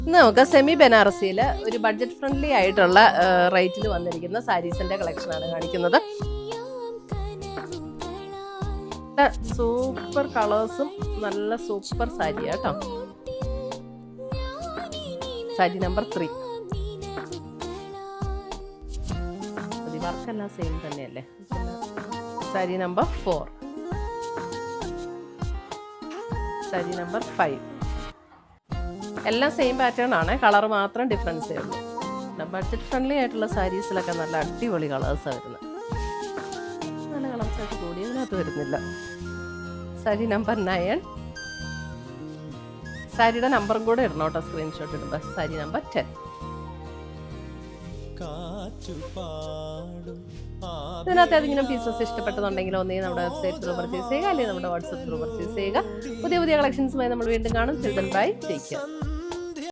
ഇന്ന് നമുക്ക് സെമി ബനാറസിയിൽ ഒരു ബഡ്ജറ്റ് ഫ്രണ്ട്ലി ആയിട്ടുള്ള റേറ്റിൽ വന്നിരിക്കുന്ന സാരീസിന്റെ കളക്ഷനാണ് കാണിക്കുന്നത്. സൂപ്പർ കളേഴ്സും നല്ല സൂപ്പർ സാരി കേട്ടോ. സാരി നമ്പർ 3. വർക്കെല്ലാം സെയിം തന്നെയല്ലേ. Sari number 4, sari number 5. എല്ലാം സെയിം പാറ്റേൺ ആണ്, കളർ മാത്രം ഡിഫറൻസേ ഉള്ളൂ. ബഡ്ജറ്റ് ഫ്രണ്ട്ലി ആയിട്ടുള്ള സാരീസിലൊക്കെ നല്ല അടിപൊളി കളേഴ്സാണ് വരുന്നത്. നല്ല കളേഴ്സായിട്ട് കൂടി ഇതിനകത്ത് വരുന്നില്ല. സാരി നമ്പർ 9. സാരിയുടെ നമ്പറും കൂടെ ഇടണം കേട്ടോ സ്ക്രീൻഷോട്ട് ഇടുമ്പോൾ. സാരി നമ്പർ 10. ഇതിനകത്ത് ഏതെങ്കിലും പീസസ് ഇഷ്ടപ്പെട്ടതുണ്ടെങ്കിൽ ഒന്നെങ്കിൽ നമ്മുടെ വെബ്സൈറ്റ് ത്രൂ പർച്ചേസ് ചെയ്യുക, അല്ലെങ്കിൽ നമ്മുടെ വാട്സ്ആപ്പ് ത്രൂ പർച്ചേസ് ചെയ്യുക. പുതിയ പുതിയ കളക്ഷൻസുമായി നമ്മൾ വീണ്ടും കാണും. Bye, take care.